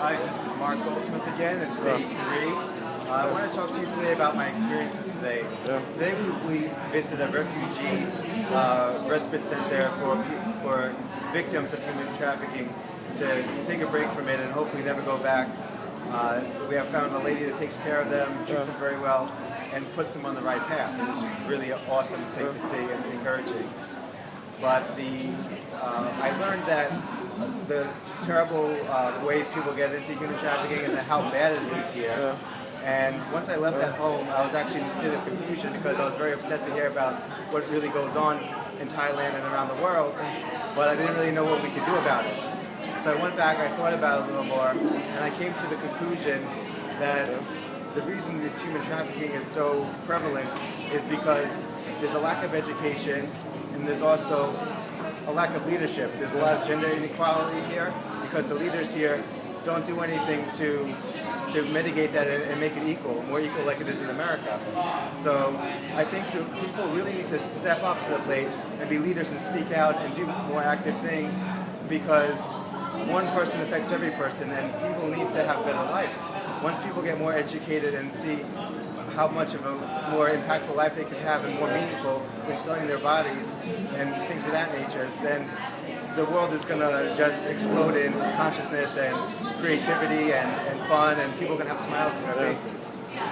Hi, this is Mark Goldsmith again. It's day 3. I want to talk to you today about my experiences today. Today we visited a refugee respite center for victims of human trafficking to take a break from it and hopefully never go back. We have found a lady that takes care of them, treats them very well, and puts them on the right path, which is really an awesome thing to see and encouraging. But I learned that the terrible ways people get into human trafficking and how bad it is here. And once I left that home, I was actually in a state of confusion because I was very upset to hear about what really goes on in Thailand and around the world, but I didn't really know what we could do about it. So I went back, I thought about it a little more, and I came to the conclusion that the reason this human trafficking is so prevalent is because there's a lack of education, and there's also a lack of leadership. There's a lot of gender inequality here because the leaders here don't do anything to mitigate that and make it more equal like it is in America. So I think people really need to step up to the plate and be leaders and speak out and do more active things, because one person affects every person and people need to have better lives. Once people get more educated and see how much of a more impactful life they can have and more meaningful in selling their bodies and things of that nature, then the world is going to just explode in consciousness and creativity and fun, and people are going to have smiles on their faces.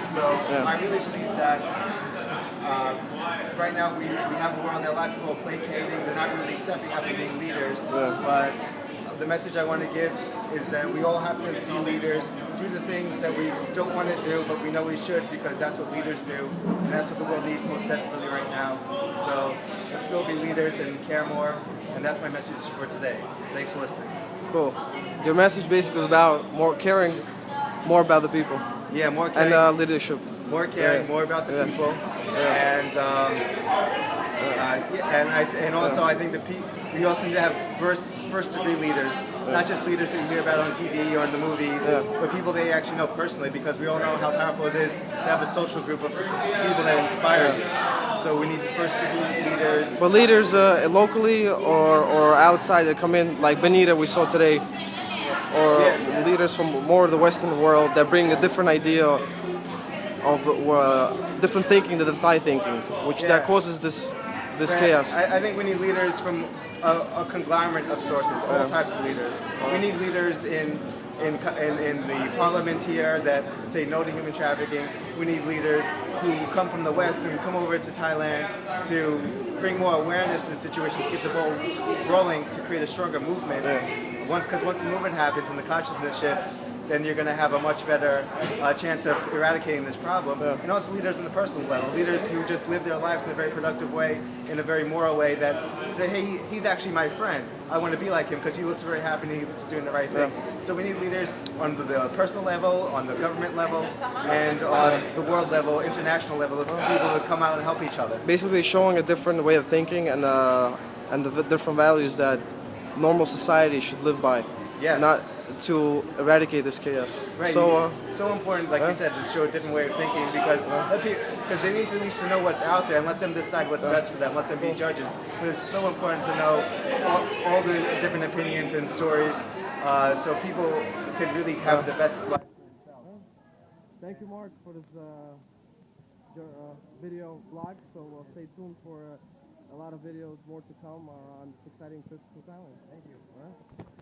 So I really believe that right now we have a world that a lot of people are placating, they're not really stepping up and being leaders, but the message I want to give is that we all have to be leaders, do the things that we don't want to do, but we know we should because that's what leaders do, and that's what the world needs most desperately right now. So let's go be leaders and care more, and that's my message for today. Thanks for listening. Cool. Your message basically is about more caring, more about the people. Yeah, more caring. And leadership. More caring, more about the people, and also I think we also need to have first degree leaders, not just leaders that you hear about on TV or in the movies, but people they actually know personally, because we all know how powerful it is to have a social group of people that inspire you. So we need first degree leaders. But leaders locally or outside that come in, like Benita we saw today, or leaders from more of the Western world that bring a different idea of different thinking than the Thai thinking, which that causes this chaos. I think we need leaders from a conglomerate of sources, all types of leaders. We need leaders in the parliament here that say no to human trafficking. We need leaders who come from the West and come over to Thailand to bring more awareness to situations, get the ball rolling to create a stronger movement. Because once the movement happens and the consciousness shifts, then you're going to have a much better chance of eradicating this problem. And also leaders on the personal level, leaders who just live their lives in a very productive way, in a very moral way, that say, hey, he's actually my friend. I want to be like him because he looks very happy and he's doing the right thing. So we need leaders on the personal level, on the government level, and on the world level, international level, of people to come out and help each other. Basically showing a different way of thinking and the different values that normal society should live by. Yes. Not to eradicate this chaos. Right. So, so important, like you said, to show a different way of thinking, because they need at least to know what's out there and let them decide what's best for them. Let them be judges. But it's so important to know all the different opinions and stories, so people could really have the best life for themselves. Thank you, Mark, for this video vlog. So stay tuned for a lot of videos more to come on this exciting trip to Thailand. Thank you.